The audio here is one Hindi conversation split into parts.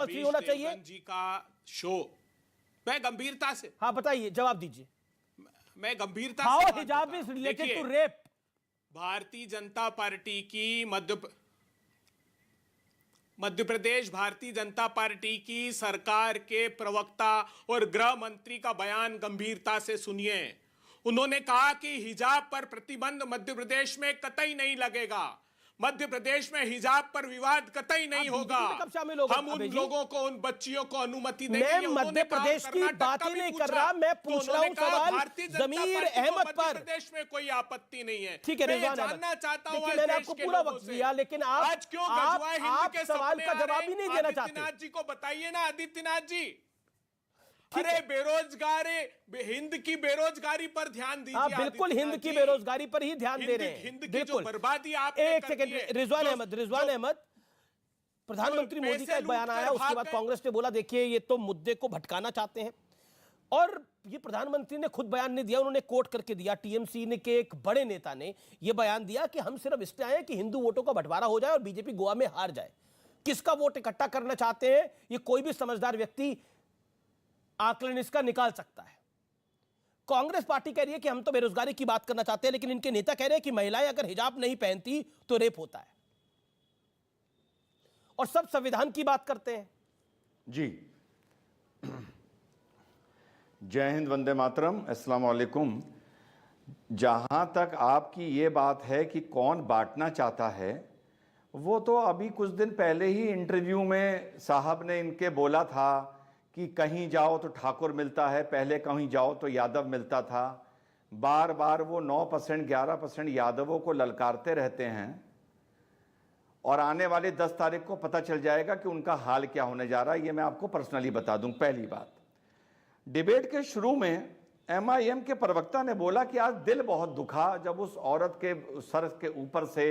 फ्री होना चाहिए जी का शो। मैं गंभीरता से, हाँ बताइए, जवाब दीजिए। मैं गंभीरता हाउ से हिजाब is related to rape? Bharatiya Janata party की मध्य प्रदेश भारतीय जनता पार्टी की सरकार के प्रवक्ता और गृह मंत्री का बयान गंभीरता से सुनिए। उन्होंने कहा कि हिजाब पर प्रतिबंध मध्य प्रदेश में कतई नहीं लगेगा, मध्य प्रदेश में हिजाब पर विवाद कतई नहीं होगा। कब शामिल होगा? हम उन लोगों को, उन बच्चियों को अनुमति मैं देंगे। मध्य प्रदेश की बात ही नहीं कर रहा, मैं पूछ रहा हूं सवाल जमीर अहमद पर। मध्य प्रदेश में कोई आपत्ति नहीं है। ठीक है, मैं जानना चाहता हूं, मैंने आपको पूरा वक्त दिया, लेकिन आज क्यों गजवा हिंद के सवाल का जवाब ही नहीं देना चाहते। आदित्यनाथ जी को बताइए ना, आदित्यनाथ जी। अरे बेरोजगारी, हिंद की बेरोजगारी पर ध्यान दीजिए। आप बिल्कुल हिंद की बेरोजगारी पर ही ध्यान दे रहे हैं। हिंद की जो बर्बादी आपने एक सेकंड, रिजवान अहमद, प्रधानमंत्री मोदी का एक बयान आया, उसके बाद कांग्रेस ने बोला देखिए ये तो मुद्दे को भटकाना चाहते हैं, और ये प्रधानमंत्री ने खुद बयान नहीं दिया, उन्होंने कोट करके दिया। टीएमसी ने के एक बड़े नेता ने यह बयान दिया कि हम सिर्फ इसलिए आए कि हिंदू वोटों का बंटवारा हो जाए और बीजेपी गोवा में हार जाए। किसका वोट इकट्ठा करना चाहते हैं ये कोई भी समझदार व्यक्ति आकलन इसका निकाल सकता है। कांग्रेस पार्टी कह रही है कि हम तो बेरोजगारी की बात करना चाहते हैं, लेकिन इनके नेता कह रहे हैं कि महिलाएं अगर हिजाब नहीं पहनती तो रेप होता है, और सब संविधान की बात करते हैं। जी, जय हिंद, वंदे मातरम, अस्सलाम वालेकुम। जहां तक आपकी ये बात है कि कौन बांटना चाहता है, वो तो अभी कुछ दिन पहले ही इंटरव्यू में साहब ने इनके बोला था कि कहीं जाओ तो ठाकुर मिलता है, पहले कहीं जाओ तो यादव मिलता था। बार बार वो 9% 11% यादवों को ललकारते रहते हैं, और आने वाली 10 तारीख को पता चल जाएगा कि उनका हाल क्या होने जा रहा है। ये मैं आपको पर्सनली बता दूं। पहली बात, डिबेट के शुरू में एमआईएम के प्रवक्ता ने बोला कि आज दिल बहुत दुखा जब उस औरत के सर के ऊपर से,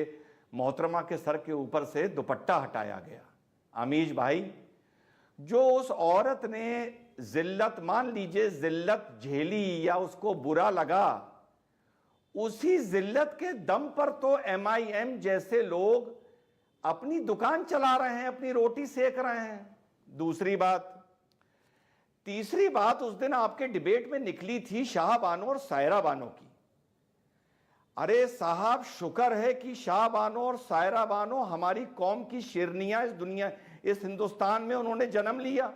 मोहतरमा के सर के ऊपर से दुपट्टा हटाया गया। अमीज भाई, जो उस औरत ने जिल्लत, मान लीजिए जिल्लत झेली या उसको बुरा लगा, उसी जिल्लत के दम पर तो एमआईएम जैसे लोग अपनी दुकान चला रहे हैं, अपनी रोटी सेक रहे हैं। दूसरी बात, तीसरी बात, उस दिन आपके डिबेट में निकली थी शाह बानो और सायरा बानो की। अरे साहब, शुक्र है कि शाह बानो और सायरा बानो हमारी कौम की शेरनियां इस दुनिया, इस हिंदुस्तान में उन्होंने जन्म लिया।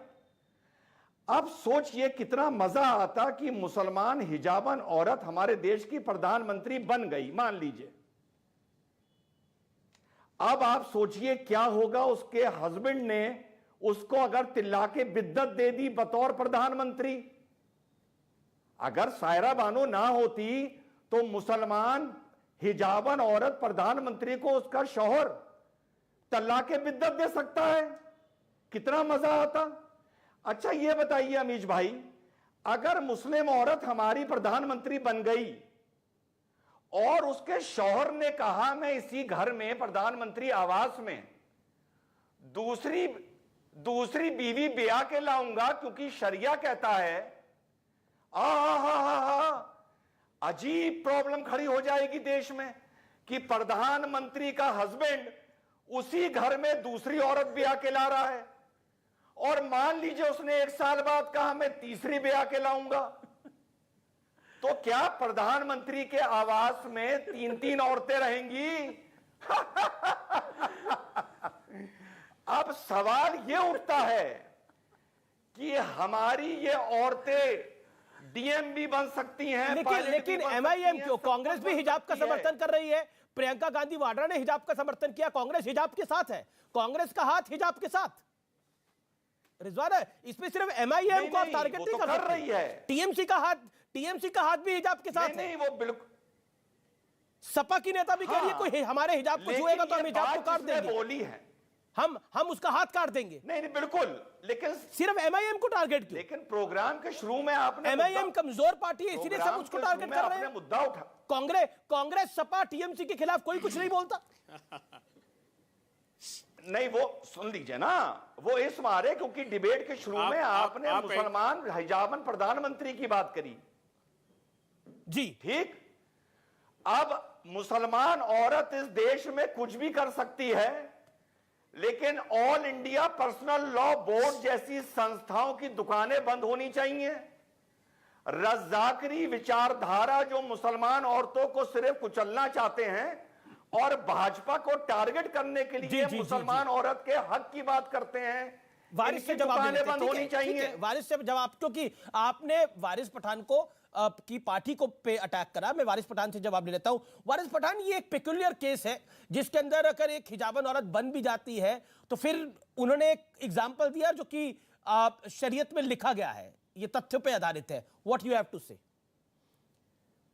अब सोचिए कितना मजा आता कि मुसलमान हिजाबन औरत हमारे देश की प्रधानमंत्री बन गई, मान लीजिए। अब आप सोचिए क्या होगा उसके हस्बैंड ने उसको अगर तिल्लाके बिद्दत दे दी बतौर प्रधानमंत्री। अगर सायरा बानो ना होती तो मुसलमान हिजाबन औरत प्रधानमंत्री को उसका शौहर तल्लाके बिद्दत दे सकता है। कितना मजा आता। अच्छा ये बताइए अमीज भाई, अगर मुस्लिम औरत हमारी प्रधानमंत्री बन गई और उसके शौहर ने कहा मैं इसी घर में प्रधानमंत्री आवास में दूसरी बीवी ब्याह के लाऊंगा क्योंकि शरिया कहता है, अजीब प्रॉब्लम खड़ी हो जाएगी देश में कि प्रधानमंत्री का हस्बैंड उसी घर में दूसरी औरत ब्याह के ला रहा है, और मान लीजिए उसने 1 साल बाद कहा मैं तीसरी ब्याह के लाऊंगा, तो क्या प्रधानमंत्री के आवास में 3-3 औरतें रहेंगी? अब सवाल यह उठता है कि हमारी ये औरतें डीएम भी बन सकती हैं, लेकिन एमआईएम क्यों? कांग्रेस भी हिजाब का समर्थन कर रही है। प्रियंका गांधी वाड्रा ने हिजाब का समर्थन किया। कांग्रेस हिजाब के साथ है, कांग्रेस का हाथ हिजाब के साथ। रिजवान, इसमें सिर्फ एमआईएम को टारगेट नहीं कर रही है, टीएमसी का हाथ भी हिजाब के साथ है। नहीं, वो बिल्कुल। सपा की नेता भी कह रही है कोई हमारे हिजाब को छुएगा तो हम हिजाब को काट देंगे। बोली है हम उसका हाथ काट देंगे। नहीं बिल्कुल, लेकिन सिर्फ एमआईएम को टारगेट क्यों? लेकिन प्रोग्राम के शुरू में आपने, एमआईएम कमजोर पार्टी है इसीलिए सब उसको टारगेट कर रहे हैं। मुद्दा उठा, कांग्रेस सपा टीएमसी के खिलाफ कोई कुछ नहीं बोलता। नहीं, वो सुन लीजिए ना, वो इस मारे क्योंकि डिबेट के शुरू में आपने मुसलमान हिजाबन प्रधानमंत्री की बात करी जी, ठीक। अब मुसलमान औरत इस देश में कुछ भी कर सकती है। लेकिन all India personal law board जैसी संस्थाओं की दुकानें बंद होनी चाहिए। रज़ाकरी विचारधारा जो मुसलमान औरतों को सिर्फ कुचलना चाहते हैं और भाजपा को टारगेट करने के लिए मुसलमान औरत के हक की बात करते हैं, वारिस से जवाब बंद होनी चाहिए। वारिस से जवाब, क्योंकि आपने वारिस पठान को की पार्टी को पे अटैक करा, मैं वारिस पठान से जवाब ले लेता हूं। वारिस पठान, ये एक पेक्यूलियर केस है जिसके अंदर अगर एक हिजाबन औरत बन भी जाती है तो फिर उन्होंने एक एग्जाम्पल दिया जो कि शरीयत में लिखा गया है, ये तथ्यों पे आधारित है। व्हाट यू हैव टू से?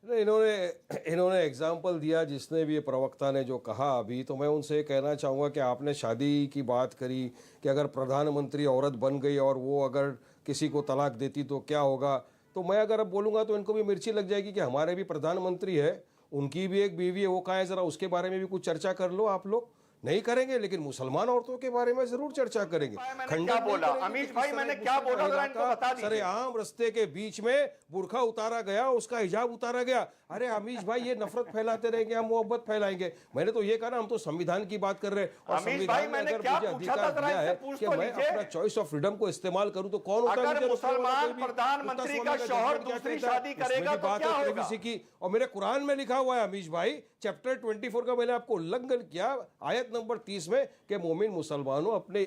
इन्होंने एग्जाम्पल दिया, जिसने भी ये प्रवक्ता ने जो कहा अभी, तो मैं उनसे कहना चाहूँगा कि आपने शादी की बात करी कि अगर प्रधानमंत्री औरत बन गई और वो अगर किसी को तलाक देती तो क्या होगा, तो मैं अगर अब बोलूँगा तो इनको भी मिर्ची लग जाएगी कि हमारे भी प्रधानमंत्री है, उनकी भी एक बीवी है, वो कहाँ है, ज़रा उसके बारे में भी कुछ चर्चा कर लो। आप लोग नहीं करेंगे, लेकिन मुसलमान औरतों के बारे में जरूर चर्चा करेंगे। क्या बोला अमीश भाई, मैंने क्या बोला जरा इनको बता दीजिए। सरेआम रस्ते के बीच में बुर्खा उतारा गया, उसका हिजाब उतारा गया। अरे अमीश भाई, ये नफरत फैलाते रहेंगे, हम मोहब्बत फैलाएंगे। मैंने तो ये कहा ना, हम तो संविधान की बात कर रहे हैं, और संविधान ने अगर मुझे अधिकार दिया है कि मैं अपना चॉइस ऑफ फ्रीडम को इस्तेमाल करूं, तो कौन होता है अगर मुसलमान प्रधानमंत्री का शौहर दूसरी शादी करेगा तो क्या होगा? की, और मेरे कुरान में लिखा हुआ है अमीश भाई, चैप्टर 24 का मैंने आपको उल्लंघन किया, आयत नंबर 30 में, कि मोमिन मुसलमानों अपने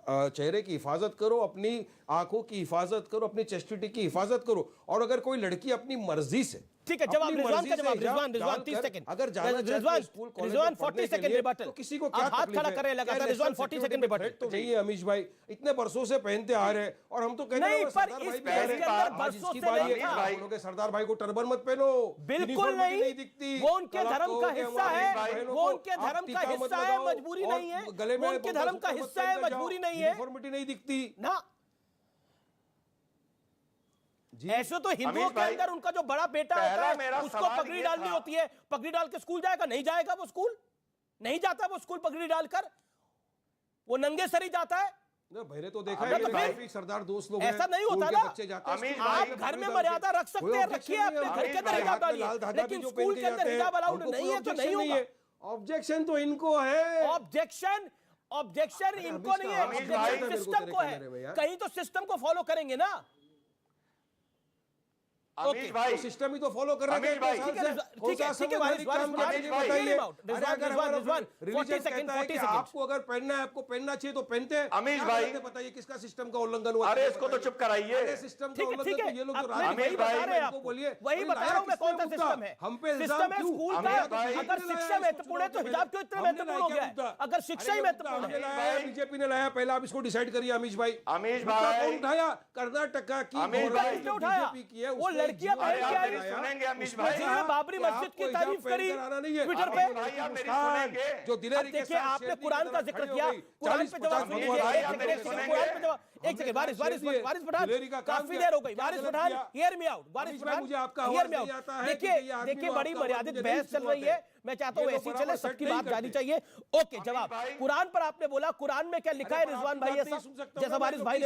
चेहरे की हिफाजत करो, अपनी आंखों की हिफाजत करो, अपनी चेस्टिटी की हिफाजत करो, और अगर कोई लड़की अपनी मर्जी से, ठीक है, जवाब रिजवान का जवाब, रिजवान 30 सेकंड, अगर रिजवान 40 सेकंड रिबटल, तो किसी को क्या हाथ खड़ा करे लगातार, रिजवान 40 सेकंड रिबटल तो चाहिए। अमीश भाई इतने बरसों से पहनते आ रहे हैं, और हम तो कहते हैं सरदार भाई को टर्बन मत पहनो, बिल्कुल नहीं दिखती, वो उनके धर्म का हिस्सा है, वो उनके धर्म का हिस्सा है, मजबूरी नहीं है, गले में उनके धर्म का हिस्सा है, मजबूरी नहीं है, यूनिफॉर्मिटी नहीं दिखती ना। ऐसे तो हिंदुओं के अंदर उनका जो बड़ा बेटा होता है उसको पगड़ी डालनी होती है, पगड़ी डाल के स्कूल जाएगा, नहीं जाएगा वो स्कूल, नहीं जाता वो स्कूल पगड़ी डालकर, वो नंगे सर ही जाता है। मैंने तो देखा है कि काफी सरदार दोस्त लोग ऐसा नहीं होता ना। बच्चे जाते हैं, आप घर में मर्यादा रख सकते हैं, रखिए, अपने घर के अंदर हिजाब डालिए, लेकिन स्कूल के अंदर हिजाब अलाउड नहीं है तो नहीं होगा। ऑब्जेक्शन तो इनको है, ऑब्जेक्शन इनको नहीं है, ऑब्जेक्शन सिस्टम को है। कहीं तो सिस्टम को फॉलो करेंगे ना। अमीश भाई, सिस्टम ही तो फॉलो कर रहे हैं। ठीक है, आपको अगर पहनना है, आपको पहनना चाहिए तो पहनते हैं। अमीश भाई, बताइए किसका सिस्टम का उल्लंघन हुआ? अरे इसको तो चुप कराइए। सिस्टम का उल्लंघन तो ये लोग जो अमीश भाई बोलिए, वही बता रहा हूं मैं, कौन सा सिस्टम है? हम पे सिस्टम है स्कूल का। अगर शिक्षा महत्वपूर्ण है तो हिजाब क्यों इतना महत्वपूर्ण हो गया? अगर शिक्षा ही महत्वपूर्ण है, बीजेपी ने लाया, पहले आप इसको डिसाइड करिए अमीश भाई। अमीश भाई उठाया कर्नाटका की, बीजेपी की है, वो लड़कियां पहन के आई, सुनेंगे अमीश भाई, बाबरी मस्जिद की तारीफ करी ट्विटर पे, जो दिलेरी के साथ आपने कुरान का जिक्र किया, कुरान पे जवाब सुनिए। एक सेकंड, वारिस पठान, काफी देर हो गई। वारिस पठान, हियर मी आउट, वारिस पठान, हियर मी आउट। देखिए बड़ी मर्यादित बहस चल रही है, मैं चाहता हूं ऐसी चले, सबकी बात जानी चाहिए। ओके, जवाब कुरान पर आपने बोला, कुरान में क्या लिखा है रिजवान भाई? ऐसा जैसा वारिस भाई ने